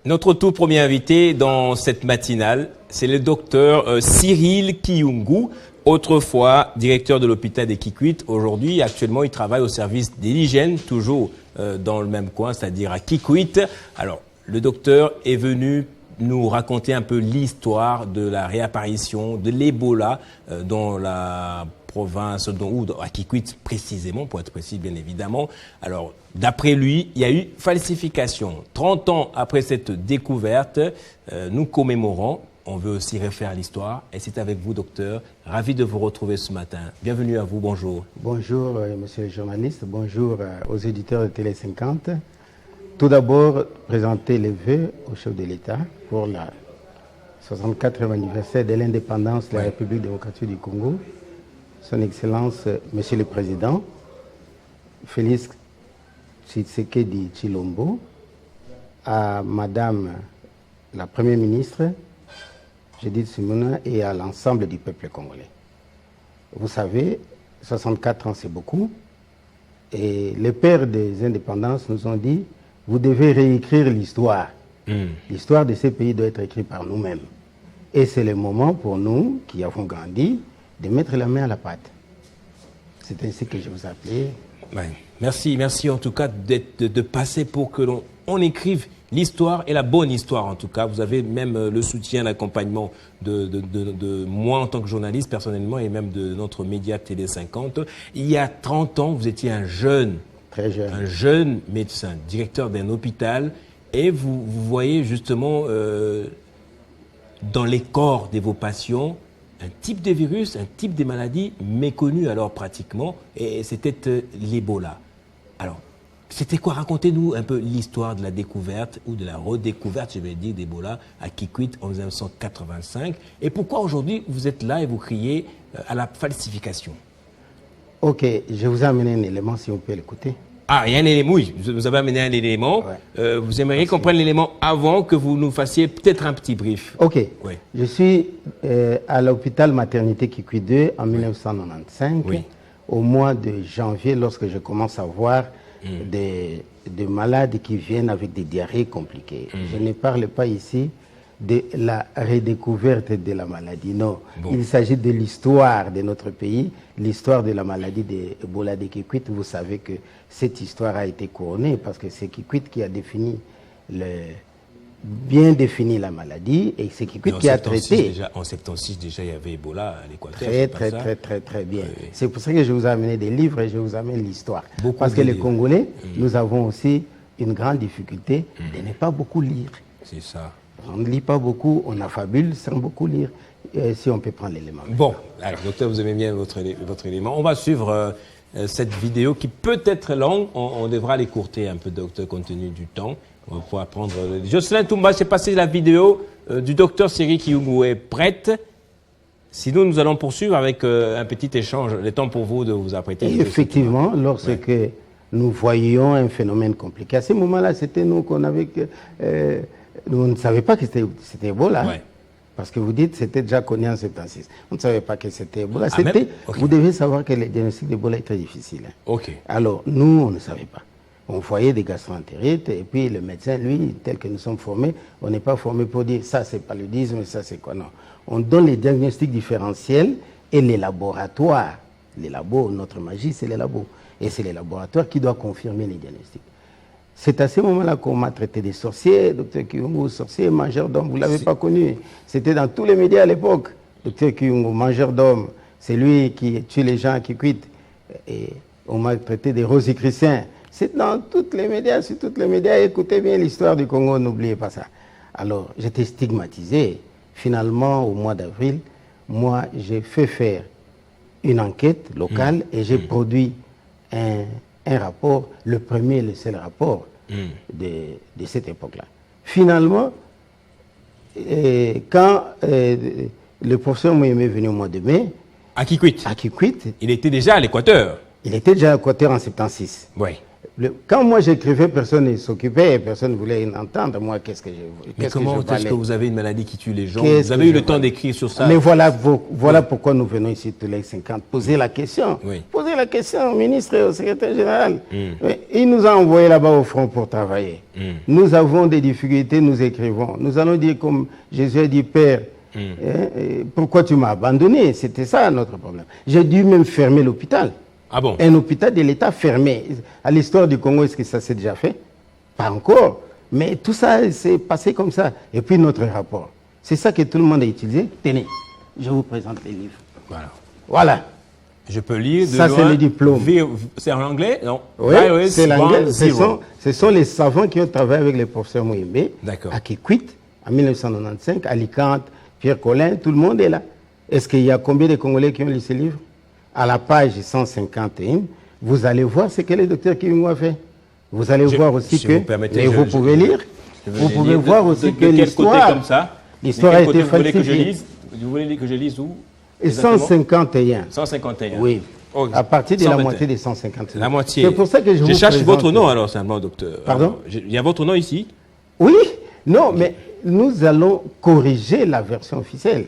Notre tout premier invité dans cette matinale, c'est le docteur Cyril Kiyungu, autrefois directeur de l'hôpital des Kikwit. Aujourd'hui, actuellement, il travaille au service de l'hygiène, toujours dans le même coin, c'est-à-dire à Kikwit. Alors, le docteur est venu nous raconter un peu l'histoire de la réapparition de l'Ebola dans la province, ou à Kikwit précisément, pour être précis bien évidemment. Alors, d'après lui, il y a eu falsification. 30 ans après cette découverte, nous commémorons. On veut aussi refaire l'histoire. Et c'est avec vous, docteur. Ravi de vous retrouver ce matin. Bienvenue à vous, bonjour. Bonjour, monsieur le journaliste. Bonjour aux éditeurs de Télé 50. Tout d'abord, présenter les vœux au chef de l'État pour la 64e anniversaire de l'indépendance de la République démocratique du Congo. Son Excellence, Monsieur le Président, Félix Tshisekedi Tshilombo, à Madame la Première ministre, Judith Suminwa, et à l'ensemble du peuple congolais. Vous savez, 64 ans, c'est beaucoup. Et les pères des indépendances nous ont dit, vous devez réécrire l'histoire. L'histoire de ces pays doit être écrite par nous-mêmes. Et c'est le moment pour nous, qui avons grandi, de mettre la main à la pâte. C'est ainsi que je vous appelais. Ouais. Merci en tout cas de passer pour que l'on écrive l'histoire, et la bonne histoire en tout cas. Vous avez même le soutien, l'accompagnement de moi en tant que journaliste personnellement, et même de notre média Télé 50. Il y a 30 ans, vous étiez un jeune médecin, directeur d'un hôpital, et vous voyez justement dans les corps de vos patients un type de virus, un type de maladie méconnu alors pratiquement, et c'était l'Ebola. Alors, c'était quoi? Racontez-nous un peu l'histoire de la découverte ou de la redécouverte, je vais dire, d'Ebola à Kikwit en 1985. Et pourquoi aujourd'hui vous êtes là et vous criez à la falsification? Ok, je vous ai amené un élément, si on peut l'écouter. Ah, il y a un élément, oui, vous avez amené un élément. Ouais. Vous aimeriez qu'on prenne l'élément avant que vous nous fassiez peut-être un petit brief. Ok, ouais. Je suis à l'hôpital maternité Kikwit 2 en 1995, au mois de janvier, lorsque je commence à voir des malades qui viennent avec des diarrhées compliquées. Je ne parle pas ici de la redécouverte de la maladie, non. Il s'agit de l'histoire de notre pays, l'histoire de la maladie d'Ebola de Kikwit. Vous savez que cette histoire a été couronnée parce que c'est Kikwit qui a bien défini la maladie, et c'est Kikwit qui a traité. En 76 déjà, il y avait Ebola à l'Équateur. Très bien. Oui. C'est pour ça que je vous ai amené des livres et je vous amène l'histoire. Parce que les Congolais, nous avons aussi une grande difficulté de ne pas beaucoup lire. C'est ça. On ne lit pas beaucoup, on affabule sans beaucoup lire. Si on peut prendre l'élément. Bon, alors docteur, vous aimez bien votre élément. On va suivre cette vidéo qui peut être longue. On devra l'écourter un peu, docteur, compte tenu du temps. On va pouvoir prendre... Jocelyn Toumba, j'ai passé la vidéo du docteur Cyril Kiyungu est prête. Sinon, nous allons poursuivre avec un petit échange. Le temps pour vous de vous apprêter. Et effectivement, lorsque nous voyions un phénomène compliqué, à ce moment-là, c'était nous qu'on avait... nous ne savions pas que c'était Ebola. Ouais. Parce que vous dites que c'était déjà connu en 76. On ne savait pas que c'était Ebola. Vous devez savoir que le diagnostic d'Ebola est très difficile. Alors, nous, on ne savait pas. On voyait des gastro-entérites, et puis le médecin, lui, tel que nous sommes formés, on n'est pas formé pour dire ça c'est paludisme, ça c'est quoi, non. On donne les diagnostics différentiels et les laboratoires. Les labos, notre magie, c'est les labos. Et c'est les laboratoires qui doivent confirmer les diagnostics. C'est à ce moment-là qu'on m'a traité des sorciers, docteur Kiyungu, sorcier, mangeur d'hommes, vous ne l'avez pas connu. C'était dans tous les médias à l'époque. Docteur Kiyungu, mangeur d'hommes, c'est lui qui tue les gens qui quittent. Et on m'a traité des rosicruciens. C'est dans tous les médias, sur tous les médias. Écoutez bien l'histoire du Congo, n'oubliez pas ça. Alors, j'étais stigmatisé. Finalement, au mois d'avril, moi, j'ai fait faire une enquête locale et j'ai produit un rapport, le premier et le seul rapport de cette époque-là. Finalement, quand le professeur Mouyemé est venu au mois de mai, à Kikwit, il était déjà à l'Équateur. Il était déjà à l'Équateur en 76. Oui. Quand moi j'écrivais, personne ne s'occupait et personne ne voulait entendre. Moi, qu'est-ce que Mais comment est-ce que vous avez une maladie qui tue les gens? Vous avez eu le temps d'écrire sur ça? Mais voilà pourquoi nous venons ici tous les 50. Poser la question. Oui. Poser la question au ministre et au secrétaire général. Il nous a envoyés là-bas au front pour travailler. Nous avons des difficultés, nous écrivons. Nous allons dire comme Jésus a dit, Père, pourquoi tu m'as abandonné? C'était ça notre problème. J'ai dû même fermer l'hôpital. Ah bon? Un hôpital de l'État fermé. À l'histoire du Congo, est-ce que ça s'est déjà fait? Pas encore. Mais tout ça s'est passé comme ça. Et puis notre rapport. C'est ça que tout le monde a utilisé. Tenez, je vous présente les livres. Voilà. Je peux lire de ça, loin. c'est le diplôme. C'est en anglais? Non. Oui, c'est l'anglais. Ce sont les savants qui ont travaillé avec le professeur Mouimbe à Kikwit en 1995, à Alicante, Pierre Collin, tout le monde est là. Est-ce qu'il y a combien de Congolais qui ont lu ces livres? À la page 151, vous allez voir ce que le docteur Kibingu a fait. Vous allez voir aussi que... Vous pouvez lire. Vous pouvez voir aussi que l'histoire... L'histoire a été falsifiée. Vous voulez que je lise où? 151. 151. Oui. À partir de la moitié des 151. La moitié. C'est pour ça que je cherche votre nom alors, simplement, docteur. Pardon? Il y a votre nom ici? Oui. Non, mais nous allons corriger la version officielle.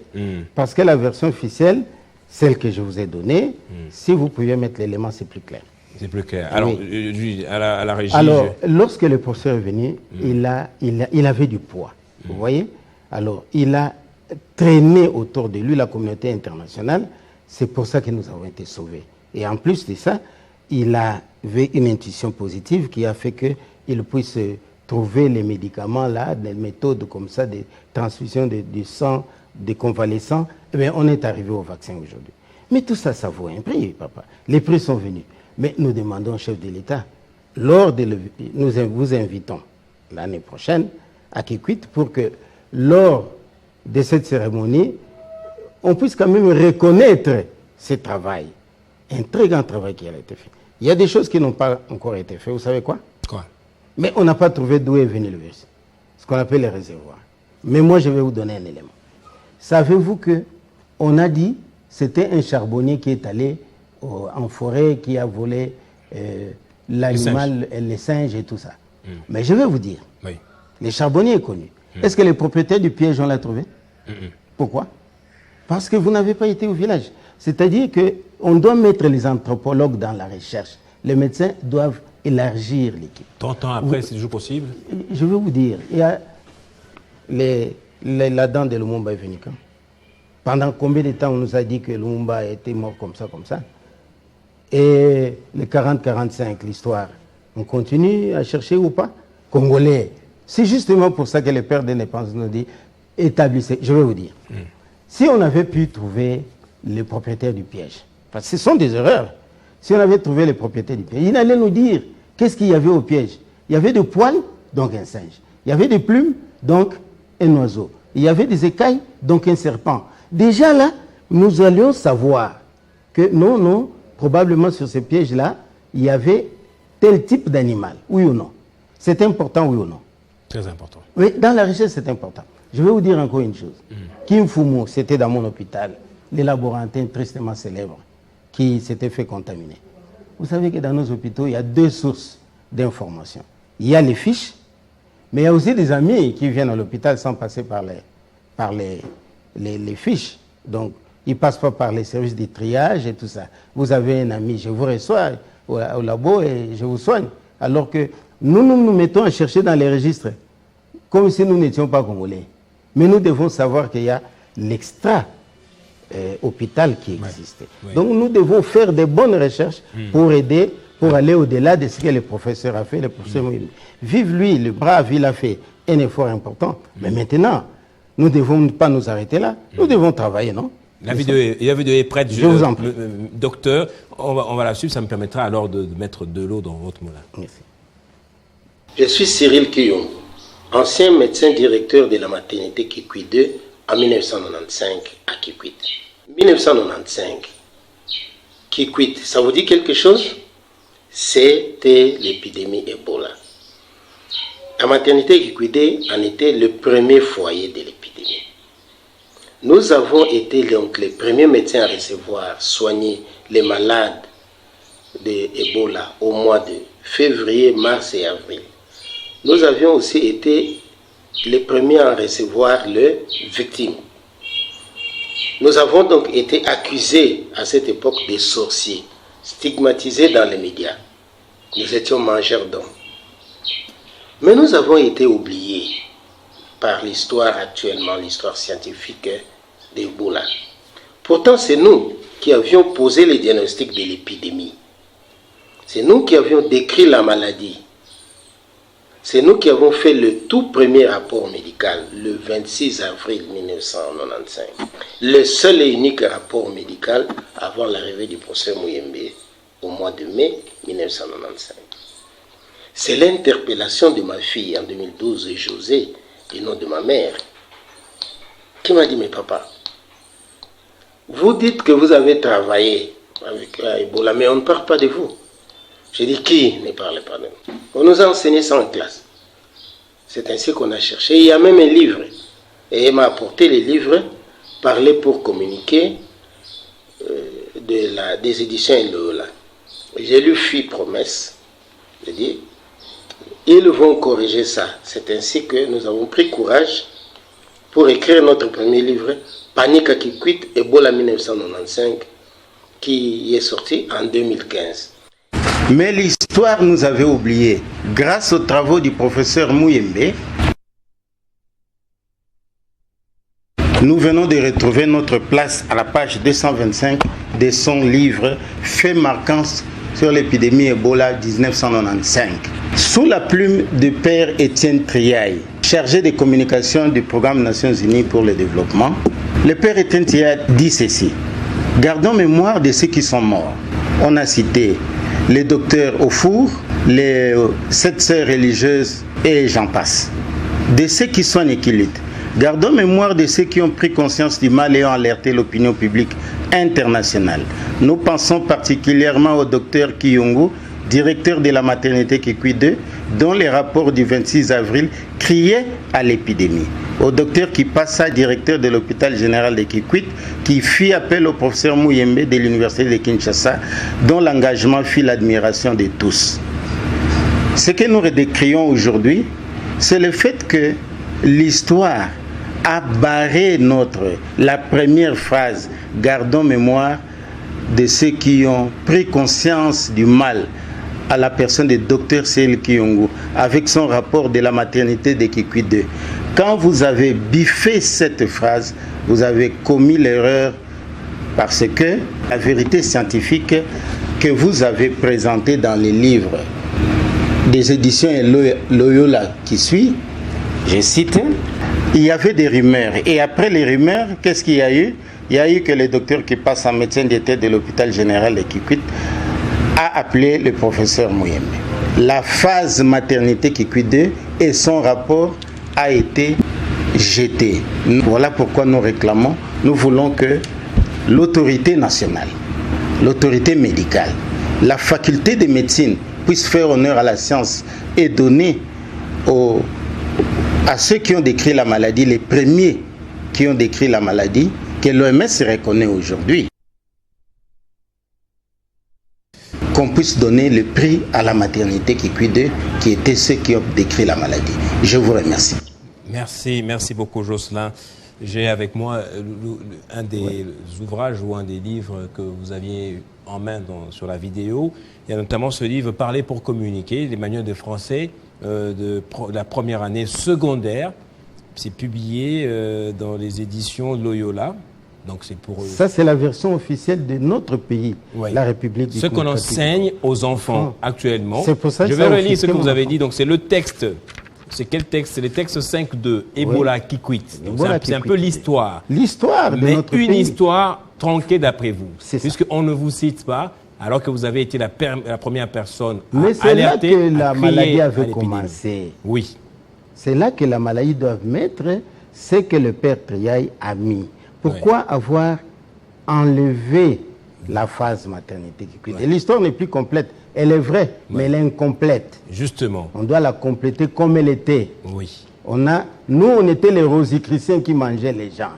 Parce que la version officielle, celle que je vous ai donnée, si vous pouviez mettre l'élément, c'est plus clair. C'est plus clair. Alors, à la régie... Alors, lorsque le professeur est venu, il avait du poids. Vous voyez? Alors, il a traîné autour de lui la communauté internationale. C'est pour ça que nous avons été sauvés. Et en plus de ça, il avait une intuition positive qui a fait qu'il puisse trouver les médicaments là, des méthodes comme ça, de transfusion du sang, des convalescents. Eh bien, on est arrivé au vaccin aujourd'hui. Mais tout ça, ça vaut un prix, papa. Les prix sont venus. Mais nous demandons au chef de l'État, nous vous invitons l'année prochaine à Kikwit pour que lors de cette cérémonie, on puisse quand même reconnaître ce travail. Un très grand travail qui a été fait. Il y a des choses qui n'ont pas encore été faites. Vous savez quoi? Quoi? Mais on n'a pas trouvé d'où est venu le virus. Ce qu'on appelle les réservoirs. Mais moi, je vais vous donner un élément. Savez-vous qu'on a dit c'était un charbonnier qui est allé en forêt, qui a volé l'animal, les singes et tout ça. Mais je vais vous dire, le charbonnier est connu. Est-ce que les propriétaires du piège, on l'a trouvé? Pourquoi? Parce que vous n'avez pas été au village. C'est-à-dire qu'on doit mettre les anthropologues dans la recherche. Les médecins doivent élargir l'équipe. 30 ans après, c'est toujours possible? Je vais vous dire, il y a la dent de Lumumba est venue quand? Pendant combien de temps on nous a dit que Lumumba était mort comme ça? Et les 40-45, l'histoire, on continue à chercher ou pas? Congolais. C'est justement pour ça que le père de l'indépendance nous dit, établissez. Je vais vous dire, si on avait pu trouver les propriétaires du piège, parce que ce sont des erreurs, si on avait trouvé les propriétaires du piège, il allait nous dire qu'est-ce qu'il y avait au piège. Il y avait des poils, donc un singe. Il y avait des plumes, donc un oiseau. Il y avait des écailles, donc un serpent. Déjà là, nous allions savoir que non, probablement sur ces pièges-là, il y avait tel type d'animal, oui ou non. C'est important, oui ou non? Très important. Oui, dans la recherche, c'est important. Je vais vous dire encore une chose. Kim Fumo, c'était dans mon hôpital, l'élaborantin tristement célèbre, qui s'était fait contaminer. Vous savez que dans nos hôpitaux, il y a deux sources d'information. Il y a les fiches, mais il y a aussi des amis qui viennent à l'hôpital sans passer par les fiches. Donc, ils ne passent pas par les services de triage et tout ça. Vous avez un ami, je vous reçois au labo et je vous soigne. Alors que nous mettons à chercher dans les registres, comme si nous n'étions pas congolais. Mais nous devons savoir qu'il y a l'extra-hôpital qui existait. Donc, nous devons faire de bonnes recherches pour aider, pour aller au-delà de ce que le professeur a fait. Le professeur vive lui, le brave, il a fait un effort important. Mais maintenant, nous ne devons pas nous arrêter là. Nous devons travailler, non? La vidéo est prête. Je vous en prie. Docteur, on va la suivre. Ça me permettra alors de mettre de l'eau dans votre moulin. Merci. Je suis Cyril Kiyom, ancien médecin directeur de la maternité Kikwit 2 en 1995 à Kikwit. 1995, Kikwit, ça vous dit quelque chose? C'était l'épidémie Ebola. La maternité Kikwit en était le premier foyer de l'épidémie. Nous avons été donc les premiers médecins à recevoir, soigner les malades d'Ebola au mois de février, mars et avril. Nous avions aussi été les premiers à recevoir les victimes. Nous avons donc été accusés à cette époque de sorciers, stigmatisés dans les médias. Nous étions mangeurs d'hommes. Mais nous avons été oubliés par l'histoire actuellement, l'histoire scientifique d'Ebola. Pourtant, c'est nous qui avions posé le diagnostic de l'épidémie. C'est nous qui avions décrit la maladie. C'est nous qui avons fait le tout premier rapport médical le 26 avril 1995. Le seul et unique rapport médical avant l'arrivée du professeur Muyembe au mois de mai 1995. C'est l'interpellation de ma fille en 2012, José, du nom de ma mère, qui m'a dit, mais papa, vous dites que vous avez travaillé avec Ebola, mais on ne parle pas de vous. J'ai dit, qui ne parle pas de nous? On nous a enseigné ça en classe. C'est ainsi qu'on a cherché. Il y a même un livre. Et il m'a apporté les livres, Parler pour communiquer, des éditions Loyola. J'ai lu Fille Promesse. J'ai dit, ils vont corriger ça. C'est ainsi que nous avons pris courage pour écrire notre premier livre, Panique à Kikwit, Ebola 1995, qui est sorti en 2015. Mais l'histoire nous avait oubliés. Grâce aux travaux du professeur Muyembe, nous venons de retrouver notre place à la page 225 de son livre « Faits marquants sur l'épidémie Ebola 1995 ». Sous la plume du père Étienne Triaille, chargé des communications du Programme Nations Unies pour le développement, le père Étienne Triaille dit ceci: « Gardons mémoire de ceux qui sont morts. » On a cité les docteurs Ofour, les 7 sœurs religieuses et j'en passe. De ceux qui soignent et qui luttent. Gardons mémoire de ceux qui ont pris conscience du mal et ont alerté l'opinion publique internationale. Nous pensons particulièrement au docteur Kiyungu, directeur de la maternité Kikwit 2, dont les rapports du 26 avril criaient à l'épidémie. Au docteur Kipassa, directeur de l'hôpital général de Kikwit, qui fit appel au professeur Muyembe de l'université de Kinshasa, dont l'engagement fit l'admiration de tous. Ce que nous redécrions aujourd'hui, c'est le fait que l'histoire a barré la première phrase « Gardons mémoire de ceux qui ont pris conscience du mal » à la personne de Dr Cyril Kiyungu, avec son rapport de la maternité de Kikwit 2. Quand vous avez biffé cette phrase, vous avez commis l'erreur parce que la vérité scientifique que vous avez présentée dans les livres des éditions Loyola qui suit, je cite, il y avait des rumeurs. Et après les rumeurs, qu'est-ce qu'il y a eu? Il y a eu que le docteur qui passe en médecin de tête de l'hôpital général de Kikwit a appelé le professeur Muyembe. La phase maternité Kikwit 2 et son rapport a été jeté. Voilà pourquoi nous réclamons, nous voulons que l'autorité nationale, l'autorité médicale, la faculté de médecine puisse faire honneur à la science et donner à ceux qui ont décrit la maladie, les premiers qui ont décrit la maladie, que l'OMS reconnaît aujourd'hui. Qu'on puisse donner le prix à la maternité Kikwit 2, qui étaient ceux qui ont décrit la maladie. Je vous remercie. Merci beaucoup Jocelyn. J'ai avec moi un des ouvrages ou un des livres que vous aviez en main sur la vidéo. Il y a notamment ce livre « Parler pour communiquer », les manuels de français de la première année secondaire. C'est publié dans les éditions Loyola. Donc c'est pour ça, c'est la version officielle de notre pays, oui. La République du Congo. Ce qu'on enseigne aux enfants actuellement. C'est pour ça que je vais relire ce que vous avez dit. Donc c'est le texte. C'est quel texte? C'est le texte 5.2, Ebola Kikwit. C'est un peu l'histoire. L'histoire de notre pays. Mais une histoire tronquée d'après vous. Puisqu'on ne vous cite pas, alors que vous avez été la première personne à alerter. Mais c'est là que la maladie avait commencé. Oui. C'est là que la maladie doit mettre ce que le père Triaille a mis. Pourquoi avoir enlevé la phase maternité Kikwit? L'histoire n'est plus complète. Elle est vraie, mais elle est incomplète. Justement. On doit la compléter comme elle était. Oui. Nous, on était les rosicruciens qui mangeaient les gens.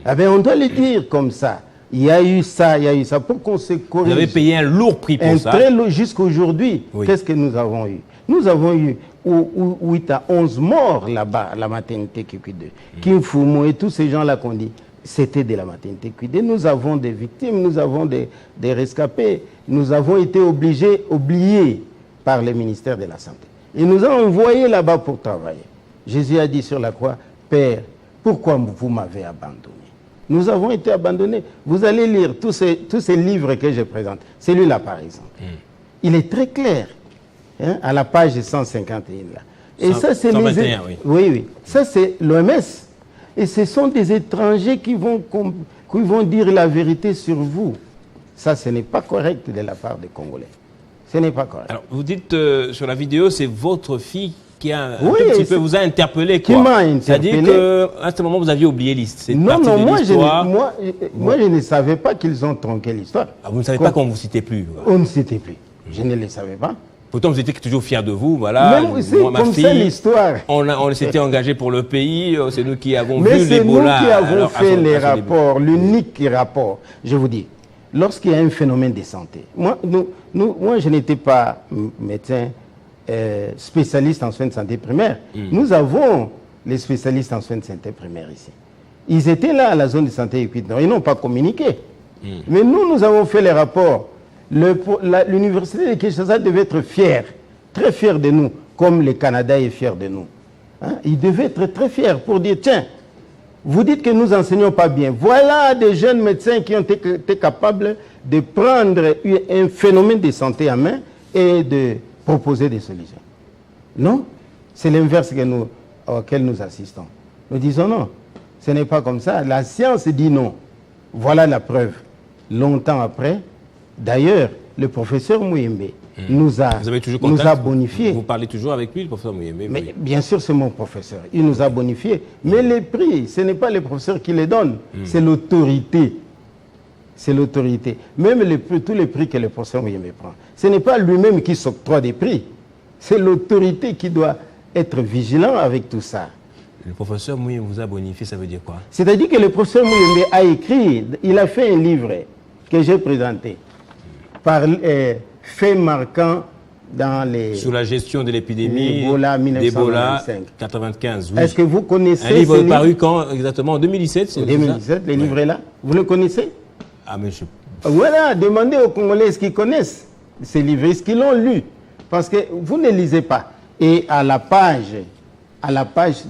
Eh bien, on doit le dire comme ça. Il y a eu ça, il y a eu ça. Pour qu'on se corrige. Vous avez payé un lourd prix pour ça. Très lourd jusqu'aujourd'hui. Oui. Qu'est-ce que nous avons eu? Nous avons eu 8 à 11 morts là-bas, à la maternité Kikwit 2. Kim Fumo et tous ces gens-là qu'on dit, c'était de la maternité Kikwit 2. Nous avons des victimes, nous avons des rescapés. Nous avons été oubliés par le ministère de la Santé. Et nous avons envoyé là-bas pour travailler. Jésus a dit sur la croix, Père, pourquoi vous m'avez abandonné? Nous avons été abandonnés. Vous allez lire tous ces livres que je présente. Celui-là, par exemple. Il est très clair, hein, à la page 151. Là. Et ça, c'est 121, oui. Oui. Ça, c'est l'OMS. Et ce sont des étrangers qui vont dire la vérité sur vous. Ça, ce n'est pas correct de la part des Congolais. Ce n'est pas correct. Alors, vous dites sur la vidéo, c'est votre fille qui a un Oui, petit peu vous a interpellé. Qui m'a interpellé. C'est-à-dire qu'à ce moment, vous aviez oublié cette Non, partie de l'histoire. moi, je ne savais pas qu'ils ont tronqué l'histoire. Ah, vous ne savez pas qu'on ne vous citait plus. On ne citait plus. Je ne le savais pas. Pourtant, vous étiez toujours fiers de vous. Voilà. Même c'est Moi, ma comme fille, ça l'histoire. on s'était engagé pour le pays. C'est nous qui avons Mais vu c'est nous l'Ebola. qui avons Alors, fait les à son rapports, l'unique rapport. Je vous dis, lorsqu'il y a un phénomène de santé, moi je n'étais pas médecin spécialiste en soins de santé primaire. Nous avons les spécialistes en soins de santé primaire ici. Ils étaient là à la zone de santé Kikwit. Ils n'ont pas communiqué. Mais nous avons fait les rapports. L'université de Kinshasa devait être fière, très fière de nous, comme le Canada est fier de nous. Hein? Il devait être très fier pour dire, tiens, vous dites que nous n'enseignons pas bien. Voilà des jeunes médecins qui ont été capables de prendre un phénomène de santé en main et de proposer des solutions. Non, c'est l'inverse auquel nous assistons. Nous disons non, ce n'est pas comme ça. La science dit non. Voilà la preuve. Longtemps après, d'ailleurs, le professeur Muyembe nous a bonifié. Vous parlez toujours avec lui, le professeur Muyembe? Mais oui. Bien sûr, c'est mon professeur. Il nous a bonifié. Mais les prix, ce n'est pas le professeur qui les donne, c'est l'autorité. C'est l'autorité. Même tous les prix que le professeur Muyembe prend, ce n'est pas lui-même qui s'octroie des prix. C'est l'autorité qui doit être vigilant avec tout ça. Le professeur Muyembe vous a bonifié, ça veut dire quoi? C'est-à-dire que le professeur Muyembe a écrit, il a fait un livre que j'ai présenté par faits marquants dans les... Sur la gestion de l'épidémie d'Ebola 95. Oui. Est-ce que vous connaissez... Un livre paru quand exactement? En 2017? En 2017, le livre est là. Vous le connaissez? Ah, mais je... Voilà, demandez aux Congolais ce qu'ils connaissent ces livres, est-ce qu'ils l'ont lu? Parce que vous ne lisez pas. Et à la page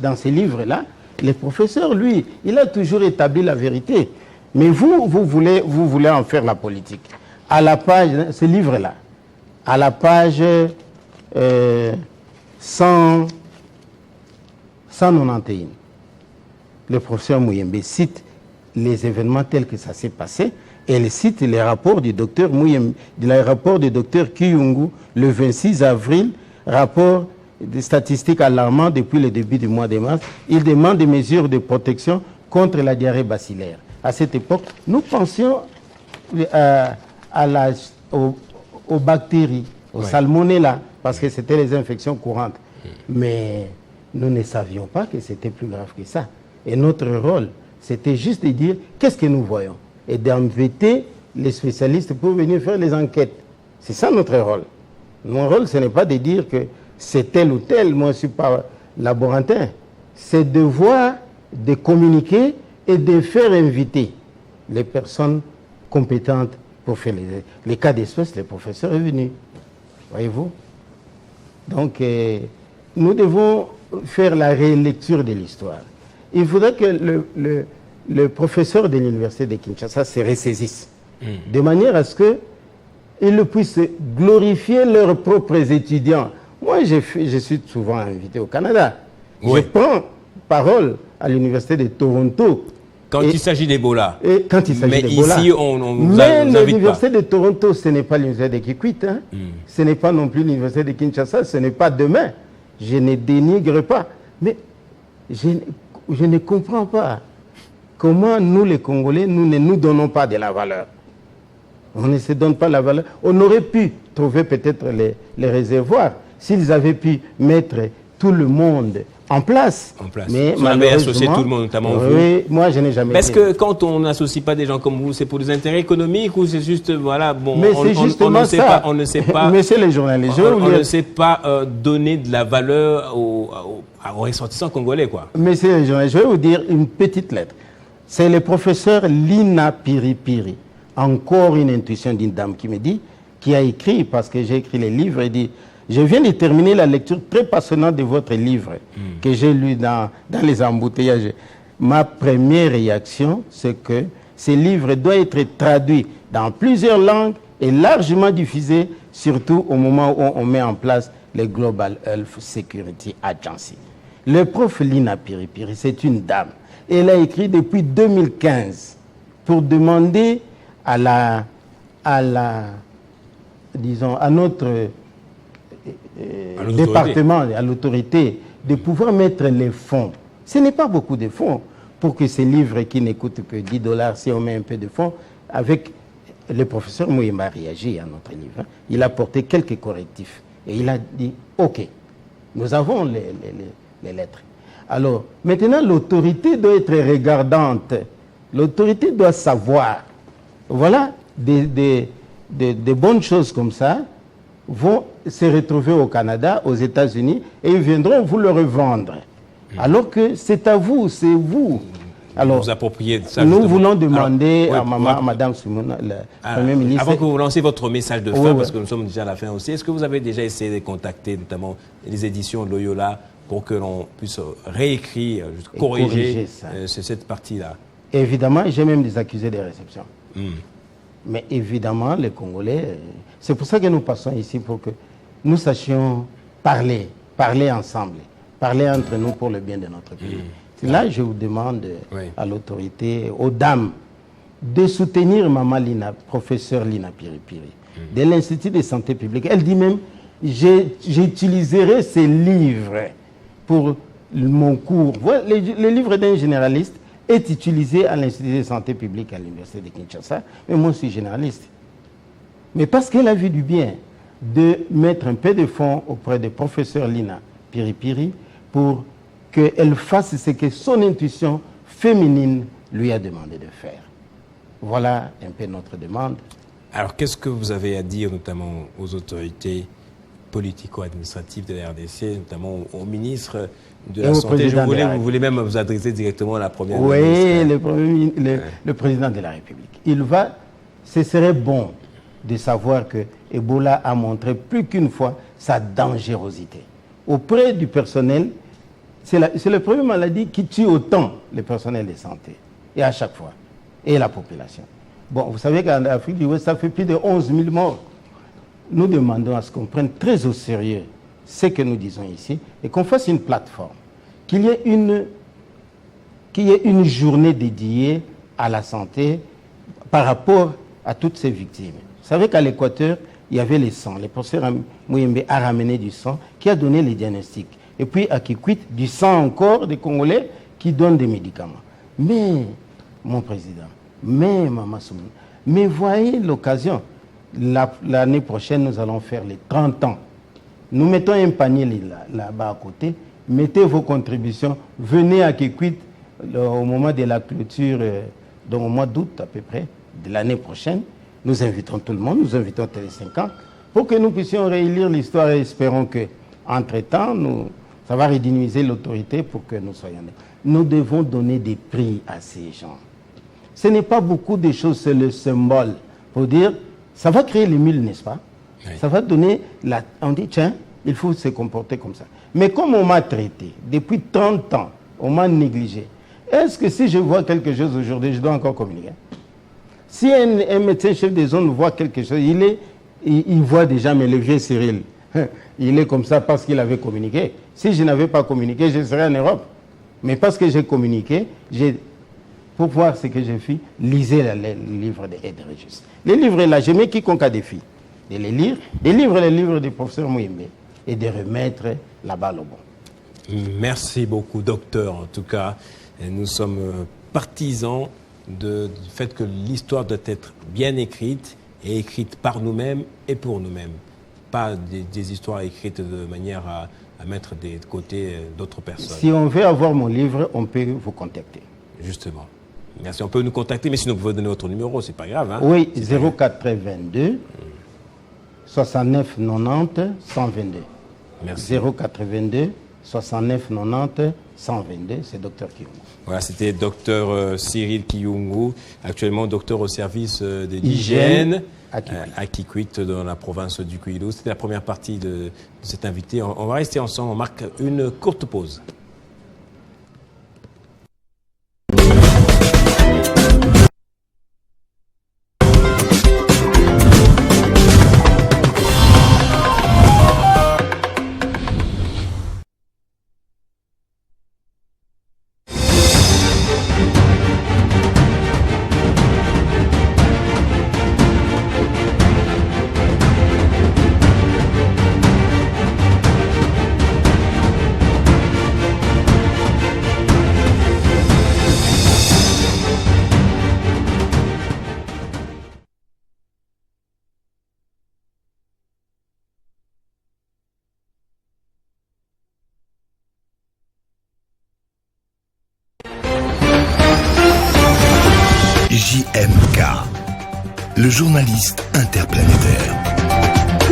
dans ces livres-là, le professeur, lui, il a toujours établi la vérité. Mais vous voulez en faire la politique. À la page, ce livre-là, à la page 191, le professeur Muyembe cite les événements tels que ça s'est passé et il cite les rapports du docteur Muyembe, le rapport du docteur Kiyungu le 26 avril, rapport des statistiques alarmantes depuis le début du mois de mars. Il demande des mesures de protection contre la diarrhée bacillaire. À cette époque, nous pensions aux bactéries, aux salmonella, parce que c'était les infections courantes. Mais nous ne savions pas que c'était plus grave que ça. Et notre rôle, c'était juste de dire qu'est-ce que nous voyons et d'inviter les spécialistes pour venir faire les enquêtes. C'est ça notre rôle. Mon rôle, ce n'est pas de dire que c'est tel ou tel, moi je ne suis pas laborantin. C'est de voir, de communiquer et de faire inviter les personnes compétentes pour faire les cas d'espèce. Le professeur est venu, voyez-vous. Donc, nous devons faire la rélecture de l'histoire. Il faudrait que le professeur de l'université de Kinshasa se ressaisisse, de manière à ce qu'ils puissent glorifier leurs propres étudiants. Moi, je suis souvent invité au Canada. Oui. Je prends parole à l'université de Toronto. Quand il s'agit d'Ebola. Quand il s'agit d'Ebola. Mais ici, on vous Mais l'université de Toronto, ce n'est pas l'université de Kikwit. Hein? Ce n'est pas non plus l'université de Kinshasa. Ce n'est pas demain. Je ne dénigre pas. Mais je ne comprends pas comment nous, les Congolais, nous ne nous donnons pas de la valeur. On ne se donne pas la valeur. On aurait pu trouver peut-être les réservoirs s'ils avaient pu mettre tout le monde en place. Mais vous avez associé tout le monde, notamment vous. Oui, moi je n'ai jamais. Est-ce que quand on n'associe pas des gens comme vous, c'est pour des intérêts économiques ou c'est juste, voilà, bon, mais c'est justement ça. On ne sait pas. Messieurs les journalistes, on ne sait pas donner de la valeur aux ressortissants congolais, quoi. Messieurs les journalistes, je vais vous dire une petite lettre. C'est le professeur Lina Piripiri, encore une intuition d'une dame qui me dit, qui a écrit, parce que j'ai écrit les livres, et dit: je viens de terminer la lecture très passionnante de votre livre que j'ai lu dans les embouteillages. Ma première réaction, c'est que ce livre doit être traduit dans plusieurs langues et largement diffusé, surtout au moment où on met en place le Global Health Security Agency. Le prof Lina Piripiri, c'est une dame. Elle a écrit depuis 2015 pour demander à notre département, à l'autorité, de pouvoir mettre les fonds. Ce n'est pas beaucoup de fonds pour que ces livres qui ne coûtent que $10, si on met un peu de fonds, avec le professeur Mouyemba a réagi à notre livre. Il a porté quelques correctifs et il a dit: OK, nous avons les lettres. Alors, maintenant, l'autorité doit être regardante. L'autorité doit savoir. Voilà, des bonnes choses comme ça vont se retrouver au Canada, aux États-Unis, et ils viendront vous le revendre. Alors que c'est à vous, c'est vous. Alors, vous appropriez de ça, nous voulons demander à Mme Soumouna, la Première ministre... Avant que vous lancez votre message de fin, parce que nous sommes déjà à la fin aussi, est-ce que vous avez déjà essayé de contacter notamment les éditions Loyola pour que l'on puisse réécrire, corriger cette partie-là? Évidemment, j'ai même des accusés de réception. Mais évidemment, les Congolais, c'est pour ça que nous passons ici, pour que nous sachions parler ensemble, parler entre nous pour le bien de notre pays. Là, je vous demande à l'autorité, aux dames, de soutenir Maman Lina, professeur Lina Piripiri, de l'Institut de santé publique. Elle dit même: j'utiliserai ces livres pour mon cours. Voilà, les livres d'un généraliste est utilisé à l'Institut de santé publique à l'Université de Kinshasa, mais moi je suis généraliste. Mais parce qu'elle a vu du bien de mettre un peu de fonds auprès de professeur Lina Piripiri pour qu'elle fasse ce que son intuition féminine lui a demandé de faire. Voilà un peu notre demande. Alors qu'est-ce que vous avez à dire notamment aux autorités politico-administratives de la RDC, notamment au ministre de la Santé? Vous voulez même vous adresser directement à la Première ministre. Oui, le président de la République. Ce serait bon de savoir que Ebola a montré plus qu'une fois sa dangerosité. Auprès du personnel, c'est la première maladie qui tue autant le personnel de santé, et à chaque fois, et la population. Bon, vous savez qu'en Afrique du Ouest, ça fait plus de 11 000 morts. Nous demandons à ce qu'on prenne très au sérieux ce que nous disons ici et qu'on fasse une plateforme, qu'il y ait une journée dédiée à la santé par rapport à toutes ces victimes. Vous savez qu'à l'Équateur, il y avait les sangs. Le professeur Mouyembe a ramené du sang qui a donné les diagnostics. Et puis à Kikwit, du sang encore des Congolais qui donnent des médicaments. Mais, mon président, mais Maman Soumouna, mais voyez l'occasion. L'année prochaine, nous allons faire les 30 ans. Nous mettons un panier là-bas à côté. Mettez vos contributions. Venez à Kikwit au moment de la clôture, donc au mois d'août à peu près, de l'année prochaine. Nous invitons tout le monde, nous invitons Télé 50 pour que nous puissions réélire l'histoire et espérons qu'entre-temps, ça va redynamiser l'autorité pour que nous soyons... Nous devons donner des prix à ces gens. Ce n'est pas beaucoup de choses, c'est le symbole. Pour dire, ça va créer l'émule, n'est-ce pas? Oui. Ça va donner on dit, tiens, il faut se comporter comme ça. Mais comme on m'a traité, depuis 30 ans, on m'a négligé, est-ce que si je vois quelque chose aujourd'hui, je dois encore communiquer? Si un médecin chef de zone voit quelque chose, il voit déjà, mais le vieux Cyril, il est comme ça parce qu'il avait communiqué. Si je n'avais pas communiqué, je serais en Europe. Mais parce que j'ai communiqué, pour voir ce que j'ai fait, lisez les livres de Ed Regis. Les livres là, je mets quiconque a des filles de les lire, les livres du professeur Mouyembe et de remettre la balle au bon. Merci beaucoup, docteur. En tout cas, nous sommes partisans du fait que l'histoire doit être bien écrite et écrite par nous-mêmes et pour nous-mêmes. Pas des histoires écrites de manière mettre de côté d'autres personnes. Si on veut avoir mon livre, on peut vous contacter. Justement. Merci. On peut nous contacter, mais sinon vous pouvez donner votre numéro, c'est pas grave. Hein? Oui, 0422 69 90 122. Merci. 0422 69 90 122, c'est Dr Kiyungu. Voilà, c'était Dr Cyril Kiyungu, actuellement docteur au service de l'hygiène à Kikwit, dans la province du Kwilu. C'était la première partie de cet invité. On va rester ensemble, on marque une courte pause. JMK, le journaliste interplanétaire.